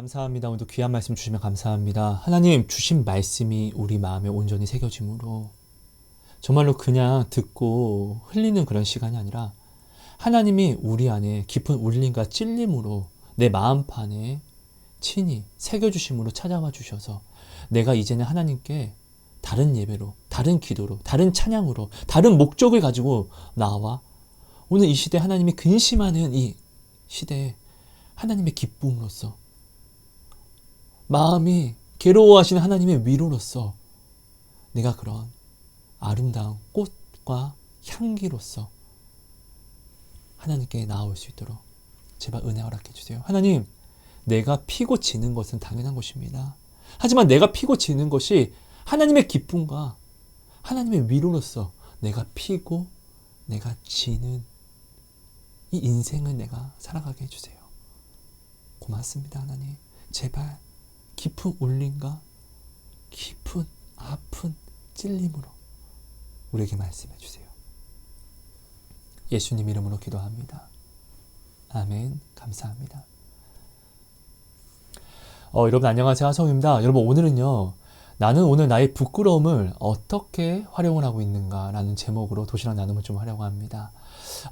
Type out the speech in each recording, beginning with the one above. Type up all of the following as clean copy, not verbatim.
감사합니다. 오늘도 귀한 말씀 주시면 감사합니다. 하나님 주신 말씀이 우리 마음에 온전히 새겨짐으로 정말로 그냥 듣고 흘리는 그런 시간이 아니라 하나님이 우리 안에 깊은 울림과 찔림으로 내 마음판에 친히 새겨주심으로 찾아와 주셔서 내가 이제는 하나님께 다른 예배로, 다른 기도로, 다른 찬양으로, 다른 목적을 가지고 나와 오늘 이 시대 하나님이 근심하는 이 시대에 하나님의 기쁨으로써 마음이 괴로워하시는 하나님의 위로로서 내가 그런 아름다운 꽃과 향기로서 하나님께 나아올 수 있도록 제발 은혜 허락해 주세요. 하나님, 내가 피고 지는 것은 당연한 것입니다. 하지만 내가 피고 지는 것이 하나님의 기쁨과 하나님의 위로로서 내가 피고 내가 지는 이 인생을 내가 살아가게 해주세요. 고맙습니다. 하나님, 제발 깊은 울림과 깊은 아픈 찔림으로 우리에게 말씀해 주세요. 예수님 이름으로 기도합니다. 아멘. 감사합니다. 여러분 안녕하세요. 하성입니다. 여러분 오늘은요, 나는 오늘 나의 부끄러움을 어떻게 활용을 하고 있는가 라는 제목으로 도시락 나눔을 좀 하려고 합니다.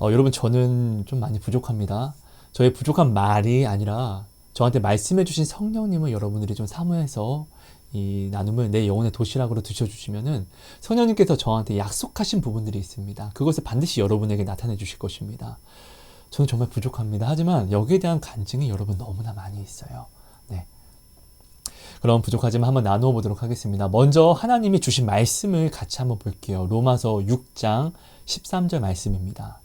여러분 저는 좀 많이 부족합니다. 저의 부족한 말이 아니라 저한테 말씀해 주신 성령님을 여러분들이 좀 사모해서 이 나눔을 내 영혼의 도시락으로 드셔주시면은 성령님께서 저한테 약속하신 부분들이 있습니다. 그것을 반드시 여러분에게 나타내 주실 것입니다. 저는 정말 부족합니다. 하지만 여기에 대한 간증이 여러분 너무나 많이 있어요. 네. 그럼 부족하지만 한번 나누어 보도록 하겠습니다. 먼저 하나님이 주신 말씀을 같이 한번 볼게요. 로마서 6장 13절 말씀입니다.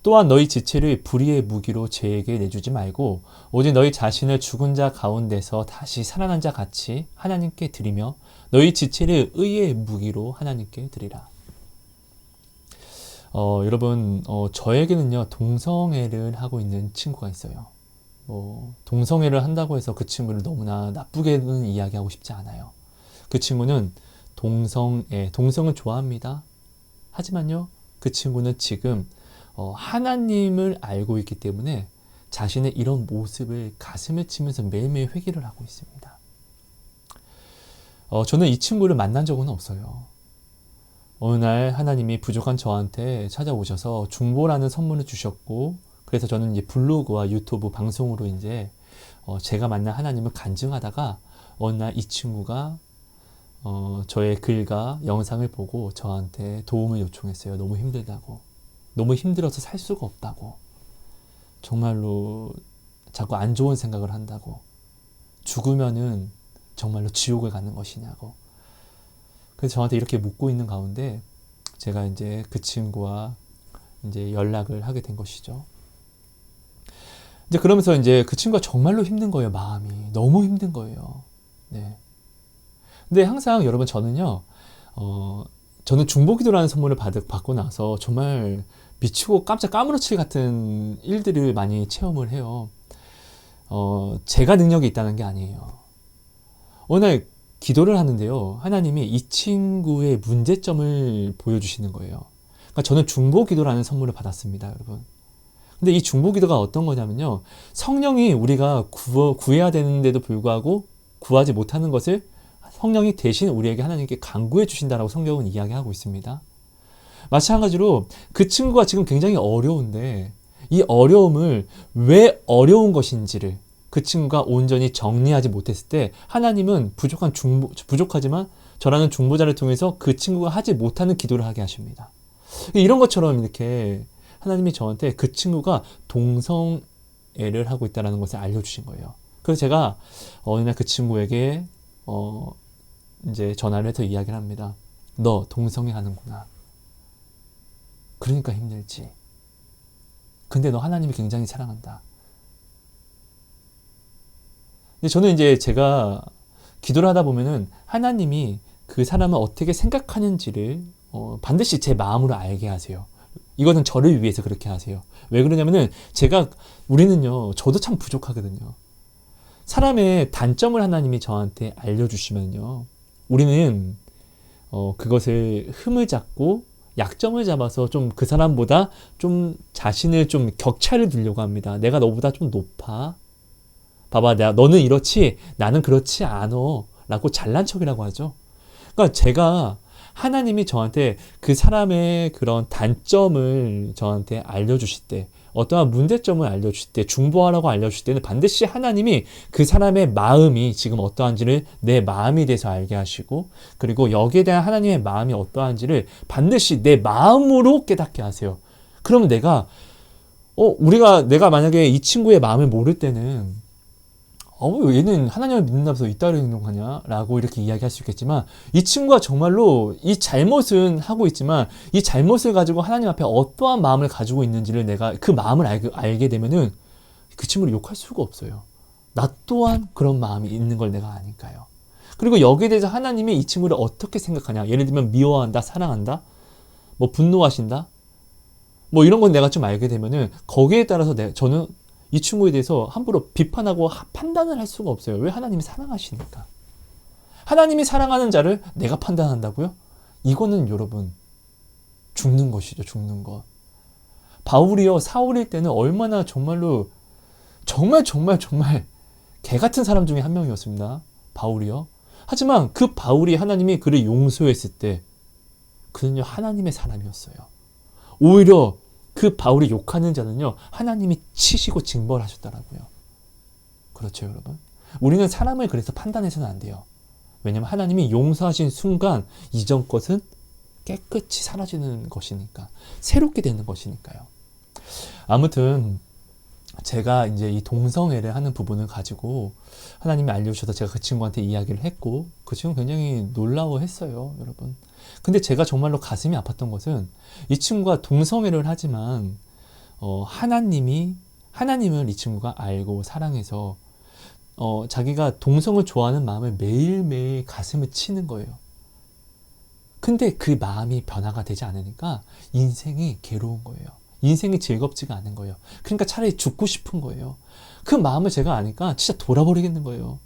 또한 너희 지체를 불의의 무기로 죄에게 내주지 말고 오직 너희 자신을 죽은 자 가운데서 다시 살아난 자 같이 하나님께 드리며 너희 지체를 의의 무기로 하나님께 드리라. 여러분 저에게는요 동성애를 하고 있는 친구가 있어요. 동성애를 한다고 해서 그 친구를 너무나 나쁘게는 이야기하고 싶지 않아요. 그 친구는 동성은 좋아합니다. 하지만요 그 친구는 지금 하나님을 알고 있기 때문에 자신의 이런 모습을 가슴에 치면서 매일매일 회개를 하고 있습니다. 저는 이 친구를 만난 적은 없어요. 어느 날 하나님이 부족한 저한테 찾아오셔서 중보라는 선물을 주셨고, 그래서 저는 이제 블로그와 유튜브 방송으로 이제 제가 만난 하나님을 간증하다가 어느 날 이 친구가 저의 글과 영상을 보고 저한테 도움을 요청했어요. 너무 힘들다고. 너무 힘들어서 살 수가 없다고. 정말로 자꾸 안 좋은 생각을 한다고. 죽으면은 정말로 지옥을 가는 것이냐고. 그래서 저한테 이렇게 묻고 있는 가운데 제가 이제 그 친구와 이제 연락을 하게 된 것이죠. 이제 그러면서 이제 그 친구가 정말로 힘든 거예요. 마음이 너무 힘든 거예요. 네. 근데 항상 여러분 저는요, 저는 중보기도라는 선물을 받고 나서 정말 미치고 깜짝 까무러치기 같은 일들을 많이 체험을 해요. 제가 능력이 있다는 게 아니에요. 어느 날 기도를 하는데요, 하나님이 이 친구의 문제점을 보여주시는 거예요. 그러니까 저는 중보기도라는 선물을 받았습니다, 여러분. 근데 이 중보기도가 어떤 거냐면요, 성령이 우리가 구해야 되는데도 불구하고 구하지 못하는 것을 성령이 대신 우리에게 하나님께 간구해 주신다라고 성경은 이야기하고 있습니다. 마찬가지로 그 친구가 지금 굉장히 어려운데 이 어려움을 왜 어려운 것인지를 그 친구가 온전히 정리하지 못했을 때 하나님은 부족하지만 저라는 중보자를 통해서 그 친구가 하지 못하는 기도를 하게 하십니다. 이런 것처럼 이렇게 하나님이 저한테 그 친구가 동성애를 하고 있다는 것을 알려주신 거예요. 그래서 제가 어느 날 그 친구에게 이제 전화를 해서 이야기를 합니다. 너 동성애 하는구나. 그러니까 힘들지. 근데 너 하나님이 굉장히 사랑한다. 근데 저는 이제 제가 기도를 하다 보면은 하나님이 그 사람을 어떻게 생각하는지를 반드시 제 마음으로 알게 하세요. 이거는 저를 위해서 그렇게 하세요. 왜 그러냐면은 우리는요, 저도 참 부족하거든요. 사람의 단점을 하나님이 저한테 알려주시면요, 우리는 그것을 흠을 잡고 약점을 잡아서 좀 그 사람보다 좀 자신을 좀 격차를 두려고 합니다. 내가 너보다 좀 높아. 봐봐, 너는 이렇지, 나는 그렇지 않어. 라고 잘난 척이라고 하죠. 그러니까 제가 하나님이 저한테 그 사람의 그런 단점을 저한테 알려주실 때, 어떠한 문제점을 알려주실 때, 중보하라고 알려주실 때는 반드시 하나님이 그 사람의 마음이 지금 어떠한지를 내 마음에 대해서 알게 하시고, 그리고 여기에 대한 하나님의 마음이 어떠한지를 반드시 내 마음으로 깨닫게 하세요. 그러면 내가 만약에 이 친구의 마음을 모를 때는 얘는 하나님을 믿는다면서 이따위로 행동하냐? 라고 이렇게 이야기할 수 있겠지만, 이 친구가 정말로 이 잘못은 하고 있지만, 이 잘못을 가지고 하나님 앞에 어떠한 마음을 가지고 있는지를 내가 그 마음을 알게 되면은 그 친구를 욕할 수가 없어요. 나 또한 그런 마음이 있는 걸 내가 아니까요. 그리고 여기에 대해서 하나님이 이 친구를 어떻게 생각하냐? 예를 들면 미워한다, 사랑한다, 뭐 분노하신다, 뭐 이런 건 내가 좀 알게 되면은 거기에 따라서 저는 이 친구에 대해서 함부로 비판하고 판단을 할 수가 없어요. 왜? 하나님이 사랑하시니까. 하나님이 사랑하는 자를 내가 판단한다고요? 이거는 여러분 죽는 것이죠. 죽는 것. 바울이요, 사울일 때는 얼마나 정말로 정말 개 같은 사람 중에 한 명이었습니다. 바울이요. 하지만 그 바울이 하나님이 그를 용서했을 때 그는요, 하나님의 사람이었어요. 오히려 그 바울이 욕하는 자는요, 하나님이 치시고 징벌하셨더라고요. 그렇죠, 여러분? 우리는 사람을 그래서 판단해서는 안 돼요. 왜냐하면 하나님이 용서하신 순간 이전 것은 깨끗이 사라지는 것이니까, 새롭게 되는 것이니까요. 아무튼 제가 이제 이 동성애를 하는 부분을 가지고 하나님이 알려주셔서 제가 그 친구한테 이야기를 했고, 그 친구 굉장히 놀라워했어요, 여러분. 근데 제가 정말로 가슴이 아팠던 것은 이 친구가 동성애를 하지만 하나님을 이 친구가 알고 사랑해서 자기가 동성을 좋아하는 마음을 매일매일 가슴을 치는 거예요. 근데 그 마음이 변화가 되지 않으니까 인생이 괴로운 거예요. 인생이 즐겁지가 않은 거예요. 그러니까 차라리 죽고 싶은 거예요. 그 마음을 제가 아니까 진짜 돌아버리겠는 거예요.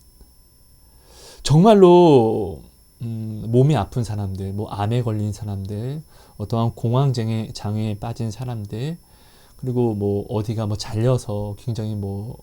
정말로 몸이 아픈 사람들, 뭐 암에 걸린 사람들, 어떠한 공황장애에 빠진 사람들, 그리고 뭐 어디가 뭐 잘려서 굉장히 뭐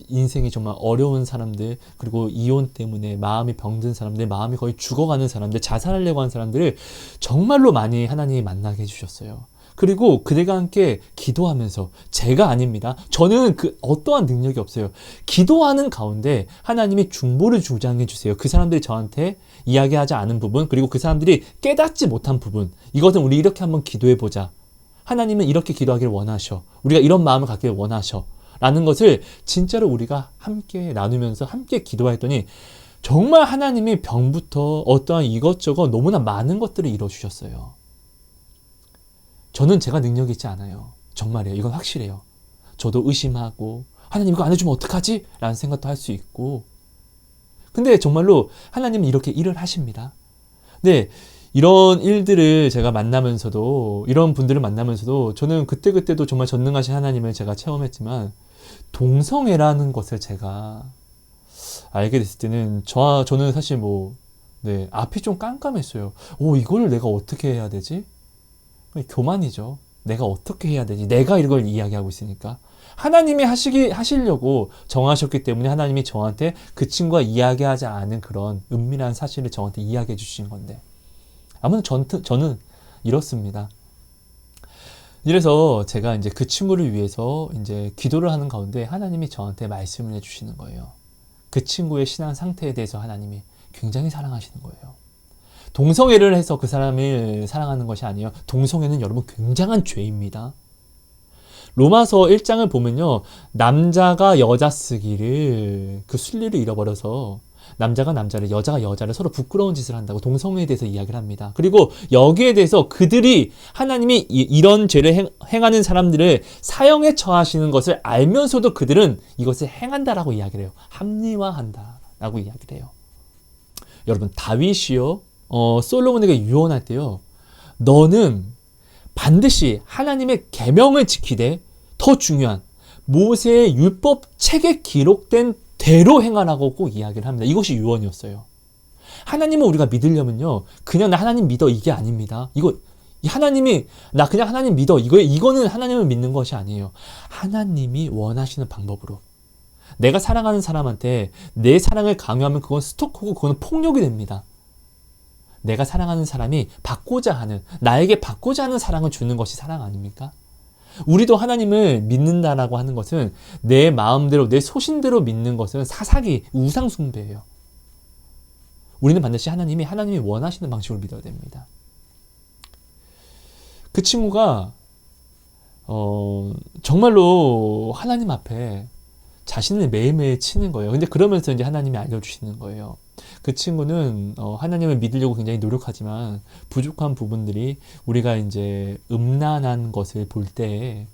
인생이 정말 어려운 사람들, 그리고 이혼 때문에 마음이 병든 사람들, 마음이 거의 죽어가는 사람들, 자살하려고 하는 사람들을 정말로 많이 하나님이 만나게 해주셨어요. 그리고 그들과 함께 기도하면서, 제가 아닙니다. 저는 그 어떠한 능력이 없어요. 기도하는 가운데 하나님이 중보를 주장해 주세요. 그 사람들이 저한테 이야기하지 않은 부분, 그리고 그 사람들이 깨닫지 못한 부분, 이것은 우리 이렇게 한번 기도해 보자. 하나님은 이렇게 기도하기를 원하셔. 우리가 이런 마음을 갖기를 원하셔. 라는 것을 진짜로 우리가 함께 나누면서 함께 기도했더니 정말 하나님이 병부터 어떠한 이것저것 너무나 많은 것들을 이뤄주셨어요. 저는 제가 능력이 있지 않아요. 정말이에요. 이건 확실해요. 저도 의심하고, 하나님 이거 안 해주면 어떡하지? 라는 생각도 할 수 있고. 근데 정말로 하나님은 이렇게 일을 하십니다. 근데 이런 일들을 제가 만나면서도, 이런 분들을 만나면서도 저는 그때도 정말 전능하신 하나님을 제가 체험했지만, 동성애라는 것을 제가 알게 됐을 때는 저는 사실 앞이 좀 깜깜했어요. 이걸 내가 어떻게 해야 되지? 교만이죠. 내가 어떻게 해야 되지? 내가 이걸 이야기하고 있으니까. 하나님이 하시려고 정하셨기 때문에 하나님이 저한테 그 친구가 이야기하지 않은 그런 은밀한 사실을 저한테 이야기해 주신 건데. 아무튼 저는 이렇습니다. 이래서 제가 이제 그 친구를 위해서 이제 기도를 하는 가운데 하나님이 저한테 말씀을 해주시는 거예요. 그 친구의 신앙 상태에 대해서 하나님이 굉장히 사랑하시는 거예요. 동성애를 해서 그 사람을 사랑하는 것이 아니에요. 동성애는 여러분 굉장한 죄입니다. 로마서 1장을 보면요, 남자가 여자 쓰기를, 그 순리를 잃어버려서 남자가 남자를, 여자가 여자를 서로 부끄러운 짓을 한다고 동성애에 대해서 이야기를 합니다. 그리고 여기에 대해서 그들이, 하나님이 이런 죄를 행하는 사람들을 사형에 처하시는 것을 알면서도 그들은 이것을 행한다라고 이야기를 해요. 합리화한다라고 이야기를 해요. 여러분, 다윗이요, 솔로몬에게 유언할 때요, 너는 반드시 하나님의 계명을 지키되 더 중요한 모세의 율법 책에 기록된 대로 행하라고 꼭 이야기를 합니다. 이것이 유언이었어요. 하나님을 우리가 믿으려면요, 그냥 나 하나님 믿어 이게 아닙니다. 하나님이 나 그냥 하나님 믿어 이거는 하나님을 믿는 것이 아니에요. 하나님이 원하시는 방법으로, 내가 사랑하는 사람한테 내 사랑을 강요하면 그건 스토커고 그건 폭력이 됩니다. 내가 사랑하는 사람이 받고자 하는, 나에게 받고자 하는 사랑을 주는 것이 사랑 아닙니까? 우리도 하나님을 믿는다라고 하는 것은 내 마음대로, 내 소신대로 믿는 것은 사사기, 우상숭배예요. 우리는 반드시 하나님이 원하시는 방식으로 믿어야 됩니다. 그 친구가 정말로 하나님 앞에 자신을 매일매일 치는 거예요. 근데 그러면서 이제 하나님이 알려주시는 거예요. 그 친구는 하나님을 믿으려고 굉장히 노력하지만 부족한 부분들이, 우리가 이제 음란한 것을 볼 때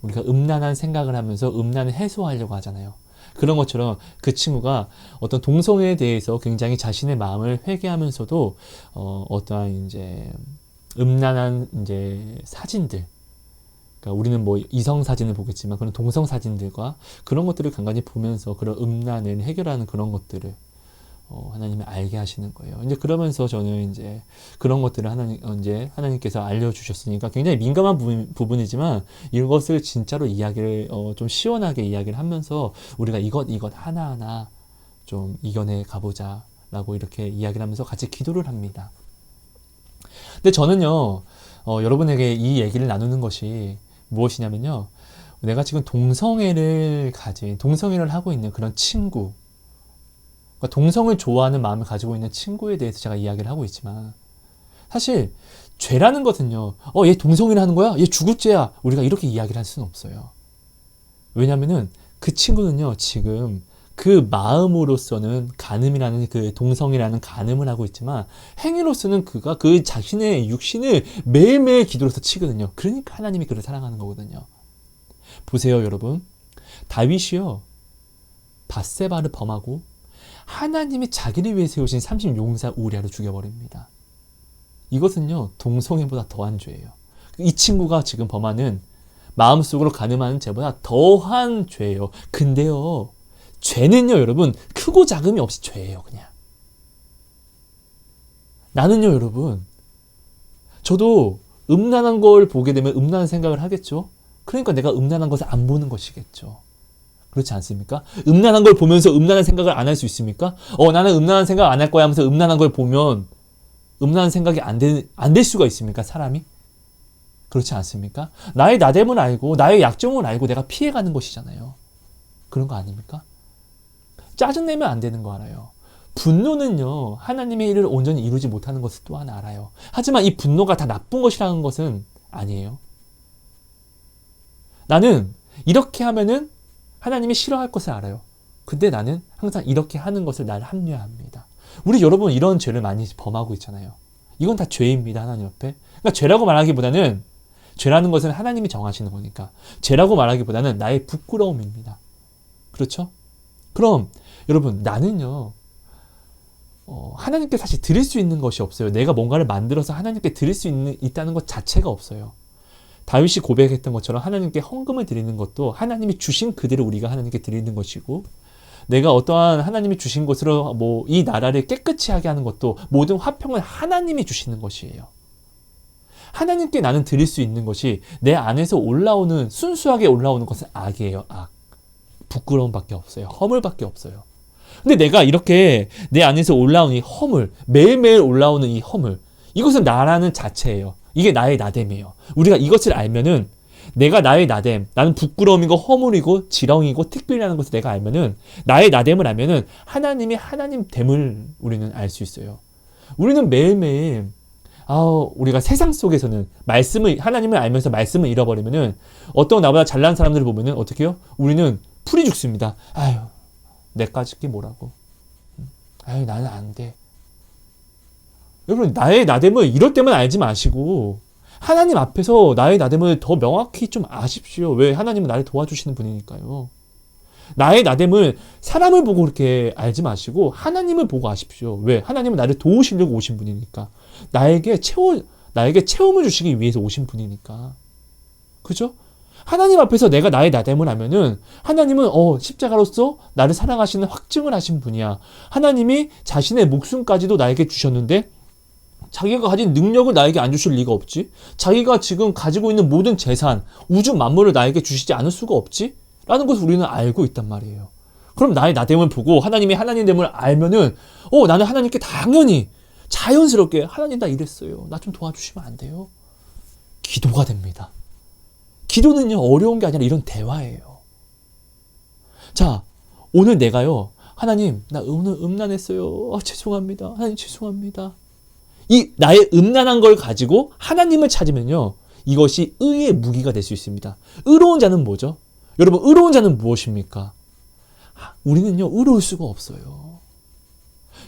우리가 음란한 생각을 하면서 음란을 해소하려고 하잖아요. 그런 것처럼 그 친구가 어떤 동성애에 대해서 굉장히 자신의 마음을 회개하면서도 어떠한 이제 음란한 이제 사진들, 그러니까 우리는 뭐 이성 사진을 보겠지만 그런 동성 사진들과 그런 것들을 간간히 보면서 그런 음란을 해결하는 그런 것들을 하나님이 알게 하시는 거예요. 이제 그러면서 저는 이제 그런 것들을 하나님께서 알려주셨으니까 굉장히 민감한 부분이지만 이것을 진짜로 이야기를 좀 시원하게 이야기를 하면서 우리가 이것 하나하나 좀 이겨내 가보자라고 이렇게 이야기를 하면서 같이 기도를 합니다. 근데 저는요, 여러분에게 이 얘기를 나누는 것이 무엇이냐면요, 내가 지금 동성애를 하고 있는 그런 친구, 그러니까 동성을 좋아하는 마음을 가지고 있는 친구에 대해서 제가 이야기를 하고 있지만, 사실 죄라는 것은요, 얘 동성애를 하는 거야? 얘 죽을 죄야? 우리가 이렇게 이야기를 할 수는 없어요. 왜냐면은 그 친구는요, 지금 그 마음으로서는 간음이라는 그 동성이라는 간음을 하고 있지만 행위로서는 그가 그 자신의 육신을 매일매일 기도로서 치거든요. 그러니까 하나님이 그를 사랑하는 거거든요. 보세요, 여러분. 다윗이요, 밧세바를 범하고 하나님이 자기를 위해 세우신 30용사 우리아를 죽여버립니다. 이것은요, 동성애보다 더한 죄예요. 이 친구가 지금 범하는, 마음속으로 간음하는 죄보다 더한 죄예요. 근데요, 죄는요, 여러분, 크고 작음이 없이 죄예요, 그냥. 나는요, 여러분, 저도 음란한 걸 보게 되면 음란한 생각을 하겠죠? 그러니까 내가 음란한 것을 안 보는 것이겠죠. 그렇지 않습니까? 음란한 걸 보면서 음란한 생각을 안 할 수 있습니까? 나는 음란한 생각 안 할 거야 하면서 음란한 걸 보면 음란한 생각이 안 될 수가 있습니까, 사람이? 그렇지 않습니까? 나의 나됨을 알고, 나의 약점을 알고 내가 피해가는 것이잖아요. 그런 거 아닙니까? 짜증내면 안 되는 거 알아요. 분노는요, 하나님의 일을 온전히 이루지 못하는 것을 또한 알아요. 하지만 이 분노가 다 나쁜 것이라는 것은 아니에요. 나는 이렇게 하면은 하나님이 싫어할 것을 알아요. 근데 나는 항상 이렇게 하는 것을 날 합리화합니다. 우리 여러분 이런 죄를 많이 범하고 있잖아요. 이건 다 죄입니다, 하나님 앞에. 그러니까 죄라고 말하기보다는, 죄라는 것은 하나님이 정하시는 거니까, 죄라고 말하기보다는 나의 부끄러움입니다. 그렇죠? 그럼 여러분, 나는요, 하나님께 사실 드릴 수 있는 것이 없어요. 내가 뭔가를 만들어서 하나님께 드릴 수 있다는 것 자체가 없어요. 다윗이 고백했던 것처럼 하나님께 헌금을 드리는 것도 하나님이 주신 그대로 우리가 하나님께 드리는 것이고, 내가 어떠한 하나님이 주신 것으로 이 나라를 깨끗이 하게 하는 것도 모든 화평을 하나님이 주시는 것이에요. 하나님께 나는 드릴 수 있는 것이 내 안에서 올라오는, 순수하게 올라오는 것은 악이에요. 악. 부끄러움밖에 없어요. 허물밖에 없어요. 근데 내가 이렇게 내 안에서 올라오는 이 허물, 매일매일 올라오는 이 허물, 이것은 나라는 자체예요. 이게 나의 나됨이에요. 우리가 이것을 알면은, 내가 나의 나됨, 나는 부끄러움이고 허물이고 지렁이고 특별이라는 것을 내가 알면은, 나의 나됨을 알면은 하나님이 하나님됨을 우리는 알 수 있어요. 우리는 매일매일 우리가 세상 속에서는 하나님을 알면서 말씀을 잃어버리면은, 어떤 나보다 잘난 사람들을 보면은 어떻게 해요? 우리는 풀이 죽습니다. 내까지 게 뭐라고. 나는 안 돼. 여러분, 나의 나됨을 이럴 때만 알지 마시고 하나님 앞에서 나의 나됨을 더 명확히 좀 아십시오. 왜? 하나님은 나를 도와주시는 분이니까요. 나의 나됨을 사람을 보고 그렇게 알지 마시고 하나님을 보고 아십시오. 왜? 하나님은 나를 도우시려고 오신 분이니까. 나에게 체험을 주시기 위해서 오신 분이니까. 그죠? 하나님 앞에서 내가 나의 나됨을 하면은, 하나님은 십자가로서 나를 사랑하시는 확증을 하신 분이야. 하나님이 자신의 목숨까지도 나에게 주셨는데 자기가 가진 능력을 나에게 안 주실 리가 없지? 자기가 지금 가지고 있는 모든 재산, 우주 만물을 나에게 주시지 않을 수가 없지? 라는 것을 우리는 알고 있단 말이에요. 그럼 나의 나됨을 보고 하나님이 하나님됨을 알면은 나는 하나님께 당연히 자연스럽게 하나님 나 이랬어요. 나 좀 도와주시면 안 돼요? 기도가 됩니다. 기도는요 어려운 게 아니라 이런 대화예요. 자, 오늘 내가요 하나님 나 오늘 음란했어요. 죄송합니다. 하나님 죄송합니다. 이 나의 음란한 걸 가지고 하나님을 찾으면요 이것이 의의 무기가 될 수 있습니다. 의로운 자는 뭐죠? 여러분 의로운 자는 무엇입니까? 우리는요 의로울 수가 없어요.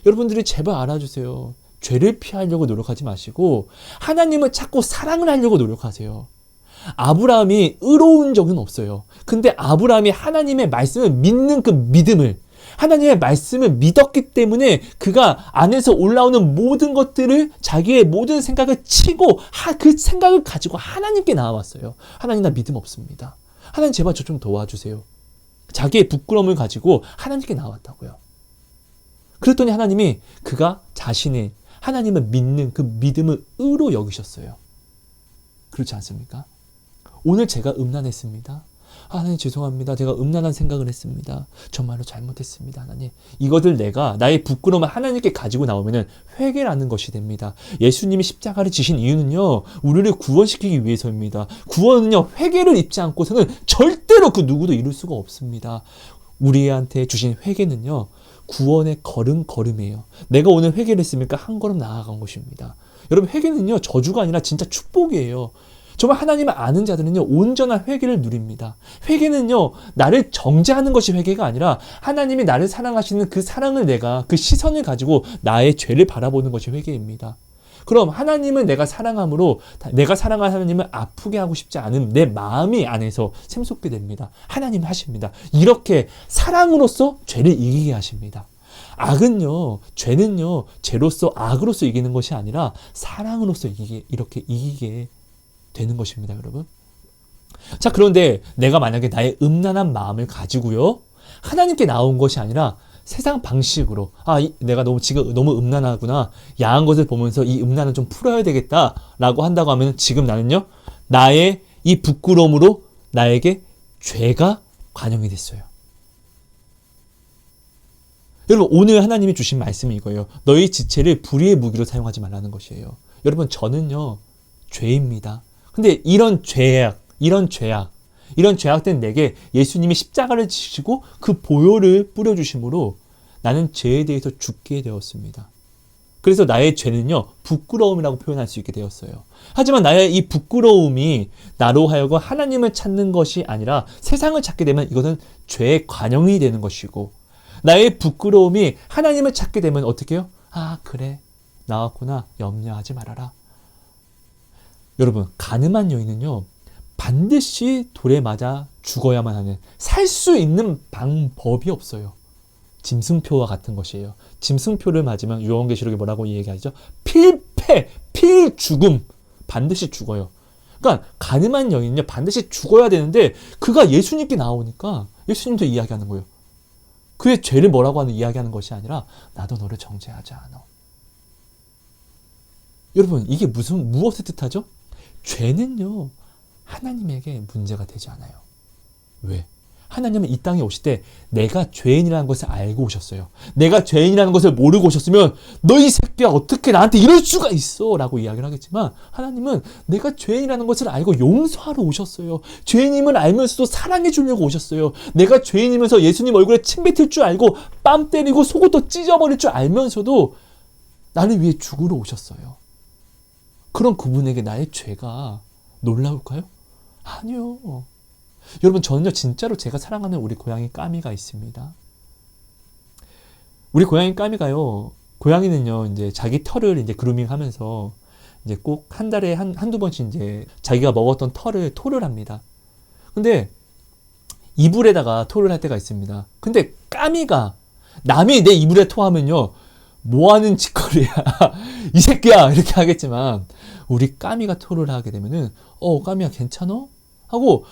여러분들이 제발 알아주세요. 죄를 피하려고 노력하지 마시고 하나님을 찾고 사랑을 하려고 노력하세요. 아브라함이 의로운 적은 없어요. 근데 아브라함이 하나님의 말씀을 믿는 그 믿음을, 하나님의 말씀을 믿었기 때문에 그가 안에서 올라오는 모든 것들을 자기의 모든 생각을 치고 그 생각을 가지고 하나님께 나아왔어요. 하나님 나 믿음 없습니다. 하나님 제발 저 좀 도와주세요. 자기의 부끄러움을 가지고 하나님께 나왔다고요. 그랬더니 하나님이 그가 자신의 하나님을 믿는 그 믿음을 의로 여기셨어요. 그렇지 않습니까? 오늘 제가 음란했습니다. 하나님 죄송합니다. 제가 음란한 생각을 했습니다. 정말로 잘못했습니다. 하나님. 이것을 내가 나의 부끄러움을 하나님께 가지고 나오면 회개라는 것이 됩니다. 예수님이 십자가를 지신 이유는요. 우리를 구원시키기 위해서입니다. 구원은요. 회개를 입지 않고서는 절대로 그 누구도 이룰 수가 없습니다. 우리한테 주신 회개는요. 구원의 걸음걸음이에요. 내가 오늘 회개를 했으니까 한 걸음 나아간 것입니다. 여러분 회개는요. 저주가 아니라 진짜 축복이에요. 정말 하나님을 아는 자들은요 온전한 회개를 누립니다. 회개는요 나를 정죄하는 것이 회개가 아니라 하나님이 나를 사랑하시는 그 사랑을 내가 그 시선을 가지고 나의 죄를 바라보는 것이 회개입니다. 그럼 하나님을 내가 사랑함으로 내가 사랑하는 하나님을 아프게 하고 싶지 않은 내 마음이 안에서 샘솟게 됩니다. 하나님 하십니다. 이렇게 사랑으로서 죄를 이기게 하십니다. 악은요, 죄는요, 죄로서 악으로서 이기는 것이 아니라 사랑으로서 이렇게 이기게 되는 것입니다, 여러분. 자, 그런데 내가 만약에 나의 음란한 마음을 가지고요, 하나님께 나온 것이 아니라 세상 방식으로, 내가 지금 너무 음란하구나, 야한 것을 보면서 이 음란을 좀 풀어야 되겠다라고 한다고 하면 지금 나는요, 나의 이 부끄러움으로 나에게 죄가 관영이 됐어요. 여러분, 오늘 하나님이 주신 말씀이 이거예요. 너희 지체를 불의의 무기로 사용하지 말라는 것이에요. 여러분, 저는요, 죄입니다. 근데 이런 죄악된 내게 예수님이 십자가를 지시고 그 보혈을 뿌려주심으로 나는 죄에 대해서 죽게 되었습니다. 그래서 나의 죄는요, 부끄러움이라고 표현할 수 있게 되었어요. 하지만 나의 이 부끄러움이 나로 하여금 하나님을 찾는 것이 아니라 세상을 찾게 되면 이것은 죄의 관영이 되는 것이고, 나의 부끄러움이 하나님을 찾게 되면 어떻게 해요? 그래, 나왔구나, 염려하지 말아라. 여러분, 가늠한 여인은요, 반드시 돌에 맞아 죽어야만 하는, 살 수 있는 방법이 없어요. 짐승표와 같은 것이에요. 짐승표를 맞으면 요한계시록에 뭐라고 얘기하죠? 필패, 필죽음, 반드시 죽어요. 그러니까 가늠한 여인은요, 반드시 죽어야 되는데 그가 예수님께 나오니까 예수님도 이야기하는 거예요. 그의 죄를 뭐라고 하는 이야기하는 것이 아니라 나도 너를 정죄하지 않아. 여러분, 이게 무엇을 뜻하죠? 죄는요, 하나님에게 문제가 되지 않아요. 왜? 하나님은 이 땅에 오실 때 내가 죄인이라는 것을 알고 오셨어요. 내가 죄인이라는 것을 모르고 오셨으면 너 이 새끼야 어떻게 나한테 이럴 수가 있어 라고 이야기를 하겠지만, 하나님은 내가 죄인이라는 것을 알고 용서하러 오셨어요. 죄인임을 알면서도 사랑해 주려고 오셨어요. 내가 죄인이면서 예수님 얼굴에 침 뱉을 줄 알고 뺨 때리고 속옷도 찢어버릴 줄 알면서도 나를 위해 죽으러 오셨어요. 그런 그분에게 나의 죄가 놀라울까요? 아니요. 여러분, 저는요, 진짜로 제가 사랑하는 우리 고양이 까미가 있습니다. 우리 고양이 까미가요, 고양이는요, 이제 자기 털을 이제 그루밍 하면서 이제 꼭 한 달에 한두 번씩 이제 자기가 먹었던 털을 토를 합니다. 근데 이불에다가 토를 할 때가 있습니다. 근데 까미가 남이 내 이불에 토하면요, 뭐 하는 짓거리야. 이 새끼야! 이렇게 하겠지만, 우리 까미가 토를 하게 되면은, 까미야, 괜찮아? 하고,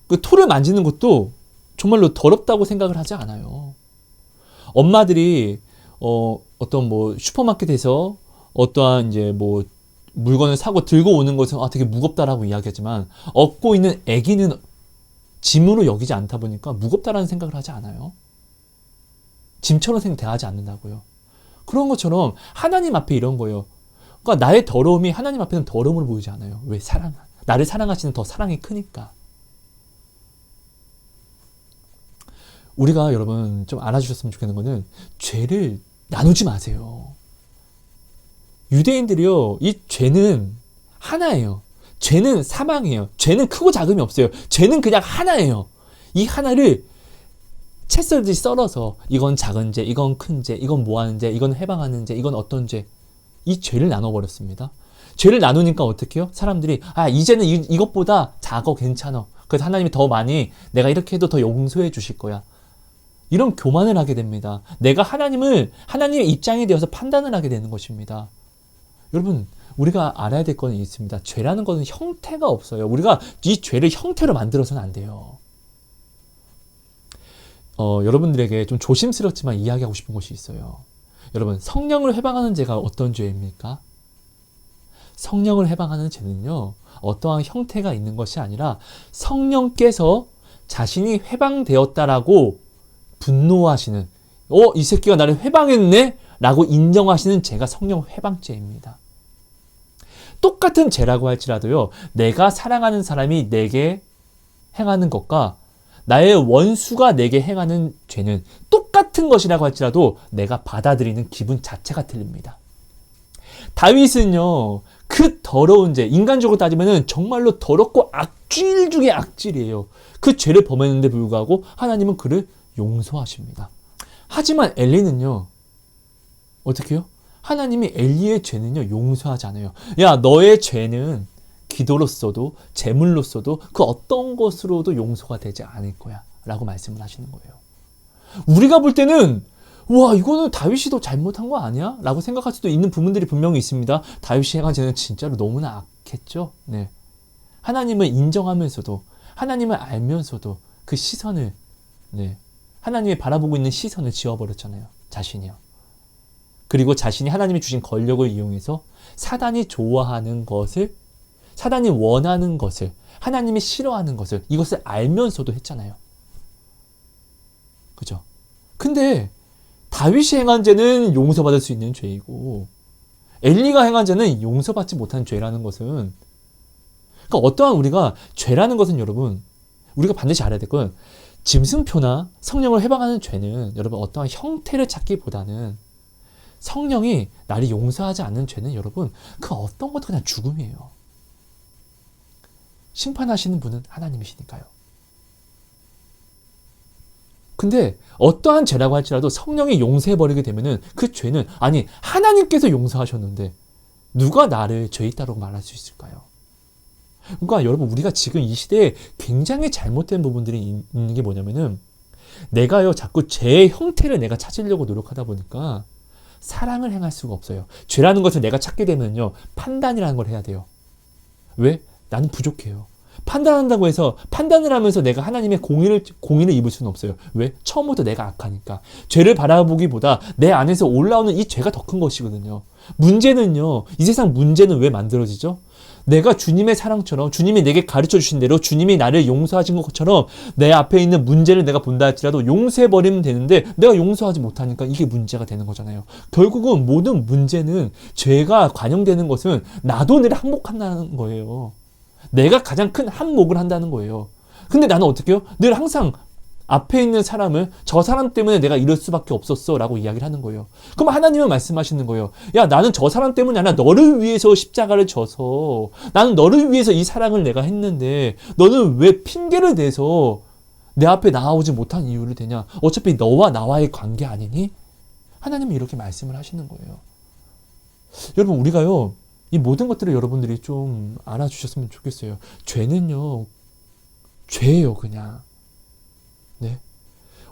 그 토를 만지는 것도 정말로 더럽다고 생각을 하지 않아요. 엄마들이, 어떤 슈퍼마켓에서 어떠한 이제 물건을 사고 들고 오는 것은 되게 무겁다라고 이야기하지만, 얻고 있는 아기는 짐으로 여기지 않다 보니까 무겁다라는 생각을 하지 않아요. 짐처럼 대하지 않는다고요. 그런 것처럼 하나님 앞에 이런 거예요. 그러니까 나의 더러움이 하나님 앞에는 더러움으로 보이지 않아요. 왜? 나를 사랑하시는 더 사랑이 크니까. 우리가 여러분 좀 알아주셨으면 좋겠는 거는 죄를 나누지 마세요. 유대인들이요, 이 죄는 하나예요. 죄는 사망이에요. 죄는 크고 작음이 없어요. 죄는 그냥 하나예요. 이 하나를 채 썰듯이 썰어서 이건 작은 죄, 이건 큰 죄, 이건 뭐하는 죄, 이건 해방하는 죄, 이건 어떤 죄, 이 죄를 나눠버렸습니다. 죄를 나누니까 어떻게 해요? 사람들이 이제는 이것보다 작어, 괜찮아. 그래서 하나님이 더 많이 내가 이렇게 해도 더 용서해 주실 거야. 이런 교만을 하게 됩니다. 내가 하나님의 입장에 대해서 판단을 하게 되는 것입니다. 여러분, 우리가 알아야 될 건 있습니다. 죄라는 것은 형태가 없어요. 우리가 이 죄를 형태로 만들어서는 안 돼요. 여러분들에게 좀 조심스럽지만 이야기하고 싶은 것이 있어요. 여러분, 성령을 해방하는 죄가 어떤 죄입니까? 성령을 해방하는 죄는요, 어떠한 형태가 있는 것이 아니라 성령께서 자신이 해방되었다라고 분노하시는, 이 새끼가 나를 해방했네? 라고 인정하시는 죄가 성령 해방죄입니다. 똑같은 죄라고 할지라도요, 내가 사랑하는 사람이 내게 행하는 것과 나의 원수가 내게 행하는 죄는 똑같은 것이라고 할지라도 내가 받아들이는 기분 자체가 틀립니다. 다윗은요, 그 더러운 죄, 인간적으로 따지면 정말로 더럽고 악질 중에 악질이에요. 그 죄를 범했는데 불구하고 하나님은 그를 용서하십니다. 하지만 엘리는요, 어떻게 해요? 하나님이 엘리의 죄는요, 용서하지 않아요. 야, 너의 죄는 기도로서도 제물로서도 그 어떤 것으로도 용서가 되지 않을 거야 라고 말씀을 하시는 거예요. 우리가 볼 때는 와, 이거는 다윗이 더 잘못한 거 아니야? 라고 생각할 수도 있는 부분들이 분명히 있습니다. 다윗이 행한 죄는 진짜로 너무나 악했죠. 네. 하나님을 인정하면서도, 하나님을 알면서도 그 시선을, 네, 하나님이 바라보고 있는 시선을 지워버렸잖아요. 자신이요. 그리고 자신이 하나님이 주신 권력을 이용해서 사단이 좋아하는 것을, 사단이 원하는 것을, 하나님이 싫어하는 것을, 이것을 알면서도 했잖아요. 그죠? 근데 다윗이 행한 죄는 용서받을 수 있는 죄이고 엘리가 행한 죄는 용서받지 못한 죄라는 것은, 그러니까 어떠한 우리가 죄라는 것은 여러분, 우리가 반드시 알아야 될 건, 짐승표나 성령을 해방하는 죄는 여러분 어떠한 형태를 찾기보다는 성령이 나를 용서하지 않는 죄는 여러분 그 어떤 것도 그냥 죽음이에요. 심판하시는 분은 하나님이시니까요. 근데 어떠한 죄라고 할지라도 성령이 용서해버리게 되면은 그 죄는, 아니 하나님께서 용서하셨는데 누가 나를 죄 있다고 말할 수 있을까요? 그러니까 여러분, 우리가 지금 이 시대에 굉장히 잘못된 부분들이 있는 게 뭐냐면은, 내가요 자꾸 죄의 형태를 내가 찾으려고 노력하다 보니까 사랑을 행할 수가 없어요. 죄라는 것을 내가 찾게 되면요, 판단이라는 걸 해야 돼요. 왜? 나는 부족해요. 판단한다고 해서, 판단을 하면서 내가 하나님의 공의를 입을 수는 없어요. 왜? 처음부터 내가 악하니까. 죄를 바라보기보다 내 안에서 올라오는 이 죄가 더 큰 것이거든요. 문제는요, 이 세상 문제는 왜 만들어지죠? 내가 주님의 사랑처럼, 주님이 내게 가르쳐 주신 대로, 주님이 나를 용서하신 것처럼 내 앞에 있는 문제를 내가 본다 할지라도 용서해버리면 되는데 내가 용서하지 못하니까 이게 문제가 되는 거잖아요. 결국은 모든 문제는, 죄가 관영되는 것은 나도 늘 항복한다는 거예요. 내가 가장 큰 항목을 한다는 거예요. 근데 나는 어떻게 해요? 늘 항상 앞에 있는 사람을, 저 사람 때문에 내가 이럴 수밖에 없었어 라고 이야기를 하는 거예요. 그럼 하나님은 말씀하시는 거예요. 야, 나는 저 사람 때문이 아니라 너를 위해서 십자가를 져서, 나는 너를 위해서 이 사랑을 내가 했는데 너는 왜 핑계를 대서 내 앞에 나오지 못한 이유를 대냐? 어차피 너와 나와의 관계 아니니? 하나님은 이렇게 말씀을 하시는 거예요. 여러분, 우리가요, 이 모든 것들을 여러분들이 좀 알아주셨으면 좋겠어요. 죄는요, 죄예요, 그냥. 네.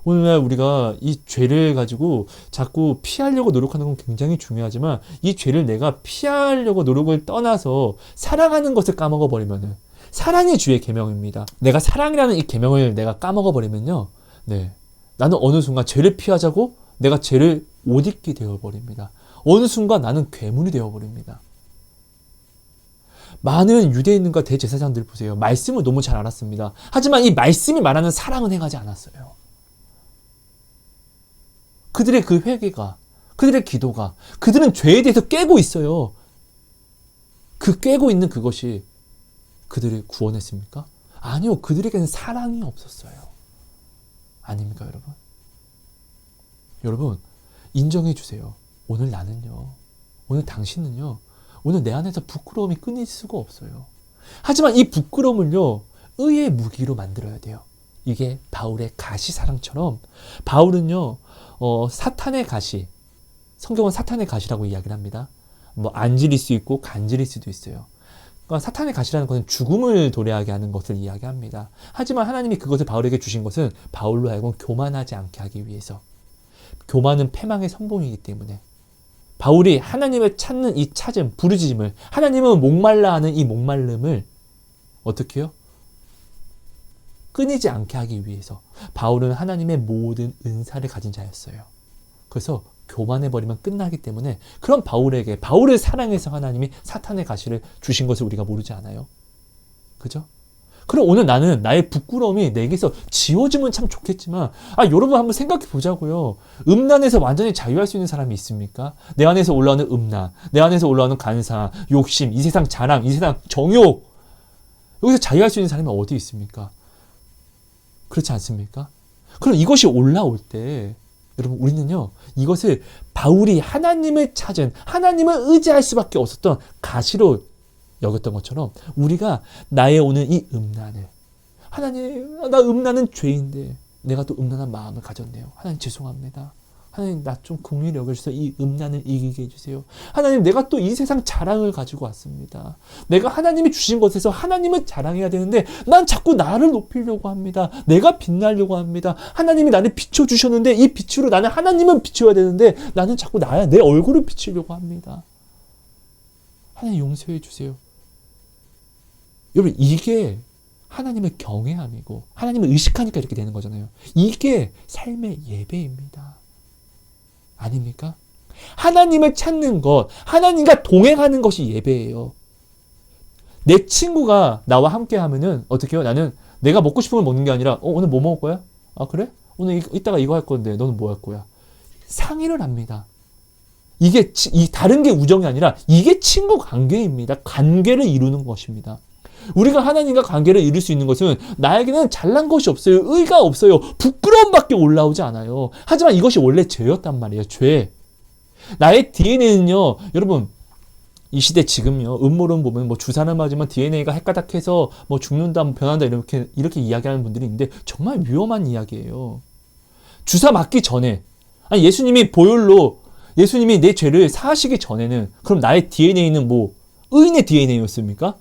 오늘날 우리가 이 죄를 가지고 자꾸 피하려고 노력하는 건 굉장히 중요하지만, 이 죄를 내가 피하려고 노력을 떠나서 사랑하는 것을 까먹어 버리면은, 사랑이 주의 계명입니다. 내가 사랑이라는 이 계명을 내가 까먹어 버리면요, 네, 나는 어느 순간 죄를 피하자고 내가 죄를 옷 입게 되어 버립니다. 어느 순간 나는 괴물이 되어 버립니다. 많은 유대인과 대제사장들 보세요. 말씀을 너무 잘 알았습니다. 하지만 이 말씀이 말하는 사랑은 행하지 않았어요. 그들의 그 회개가, 그들의 기도가, 그들은 죄에 대해서 깨고 있어요. 그 깨고 있는 그것이 그들을 구원했습니까? 아니요. 그들에게는 사랑이 없었어요. 아닙니까, 여러분? 여러분, 인정해 주세요. 오늘 나는요, 오늘 당신은요, 오늘 내 안에서 부끄러움이 끊일 수가 없어요. 하지만 이 부끄러움을요, 의의 무기로 만들어야 돼요. 이게 바울의 가시사랑처럼, 바울은요, 사탄의 가시, 성경은 사탄의 가시라고 이야기를 합니다. 뭐 안질일 수 있고 간질일 수도 있어요. 그러니까 사탄의 가시라는 것은 죽음을 도래하게 하는 것을 이야기합니다. 하지만 하나님이 그것을 바울에게 주신 것은 바울로 하여금 교만하지 않게 하기 위해서. 교만은 패망의 성공이기 때문에 바울이 하나님을 찾는 이 찾음, 부르짖음을, 하나님은 목말라 하는 이 목말름을 어떻게 해요? 끊이지 않게 하기 위해서. 바울은 하나님의 모든 은사를 가진 자였어요. 그래서 교만해버리면 끝나기 때문에, 그런 바울에게, 바울을 사랑해서 하나님이 사탄의 가시를 주신 것을 우리가 모르지 않아요? 그죠? 그럼 오늘 나는 나의 부끄러움이 내게서 지워지면 참 좋겠지만, 여러분 한번 생각해 보자고요. 음란에서 완전히 자유할 수 있는 사람이 있습니까? 내 안에서 올라오는 음란, 내 안에서 올라오는 간사, 욕심, 이 세상 자랑, 이 세상 정욕, 여기서 자유할 수 있는 사람이 어디 있습니까? 그렇지 않습니까? 그럼 이것이 올라올 때 여러분, 우리는요, 이것을 바울이 하나님을 찾은, 하나님을 의지할 수밖에 없었던 가시로 여겼던 것처럼, 우리가 나의 오는 이 음란을, 하나님, 나 음란은 죄인데 내가 또 음란한 마음을 가졌네요. 하나님 죄송합니다. 하나님, 나 좀 긍휼히 여겨주셔서 이 음란을 이기게 해주세요. 하나님, 내가 또 이 세상 자랑을 가지고 왔습니다. 내가 하나님이 주신 것에서 하나님을 자랑해야 되는데 난 자꾸 나를 높이려고 합니다. 내가 빛나려고 합니다. 하나님이 나를 비춰주셨는데 이 빛으로 나는 하나님은 비춰야 되는데 나는 자꾸 내 얼굴을 비추려고 합니다. 하나님 용서해 주세요. 여러분, 이게 하나님을 경외함이고 하나님을 의식하니까 이렇게 되는 거잖아요. 이게 삶의 예배입니다. 아닙니까? 하나님을 찾는 것, 하나님과 동행하는 것이 예배예요. 내 친구가 나와 함께 하면은 어떻게 해요? 나는 내가 먹고 싶은 걸 먹는 게 아니라 오늘 뭐 먹을 거야? 그래? 오늘 이따가 이거 할 건데 너는 뭐 할 거야? 상의를 합니다. 이게 다른 게 우정이 아니라 이게 친구 관계입니다. 관계를 이루는 것입니다. 우리가 하나님과 관계를 이룰 수 있는 것은 나에게는 잘난 것이 없어요. 의가 없어요. 부끄러움밖에 올라오지 않아요. 하지만 이것이 원래 죄였단 말이에요. 죄. 나의 DNA는요. 여러분, 이 시대 지금요. 음모론 보면 뭐 주사를 맞으면 DNA가 헷가닥해서 뭐 죽는다, 뭐 변한다 이렇게 이야기하는 분들이 있는데 정말 위험한 이야기예요. 주사 맞기 전에, 예수님이 보혈로 예수님이 내 죄를 사하시기 전에는 그럼 나의 DNA는 뭐 의인의 DNA였습니까?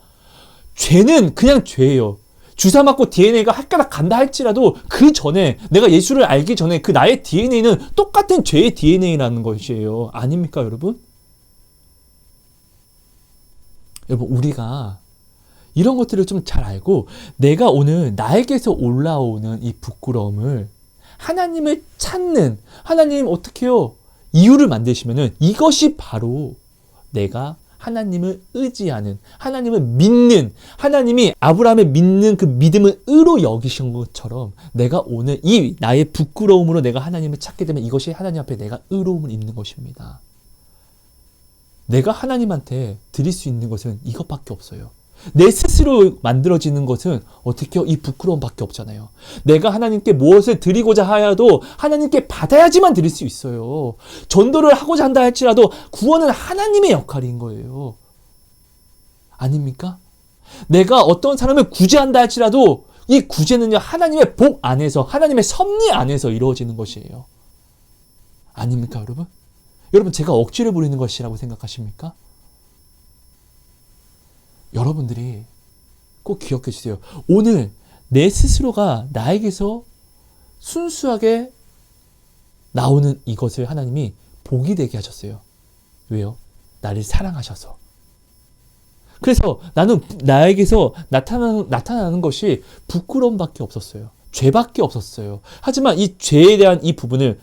죄는 그냥 죄예요. 주사 맞고 DNA가 헷가닥 간다 할지라도 그 전에, 내가 예수를 알기 전에 그 나의 DNA는 똑같은 죄의 DNA라는 것이에요. 아닙니까, 여러분? 여러분, 우리가 이런 것들을 좀 잘 알고 내가 오늘 나에게서 올라오는 이 부끄러움을 하나님을 찾는, 하나님 어떻게 해요? 이유를 만드시면은 이것이 바로 내가 하나님을 의지하는, 하나님을 믿는, 하나님이 아브라함의 믿는 그 믿음을 의로 여기신 것처럼 내가 오늘 이 나의 부끄러움으로 내가 하나님을 찾게 되면 이것이 하나님 앞에 내가 의로움을 입는 것입니다. 내가 하나님한테 드릴 수 있는 것은 이것밖에 없어요. 내 스스로 만들어지는 것은 어떻게 이 부끄러움밖에 없잖아요. 내가 하나님께 무엇을 드리고자 하여도 하나님께 받아야지만 드릴 수 있어요. 전도를 하고자 한다 할지라도 구원은 하나님의 역할인 거예요. 아닙니까? 내가 어떤 사람을 구제한다 할지라도 이 구제는요, 하나님의 복 안에서, 하나님의 섭리 안에서 이루어지는 것이에요. 아닙니까, 여러분? 여러분, 제가 억지를 부리는 것이라고 생각하십니까? 여러분들이 꼭 기억해 주세요. 오늘 내 스스로가 나에게서 순수하게 나오는 이것을 하나님이 복이 되게 하셨어요. 왜요? 나를 사랑하셔서. 그래서 나는 나에게서 나타나는 것이 부끄러움밖에 없었어요. 죄밖에 없었어요. 하지만 이 죄에 대한 이 부분을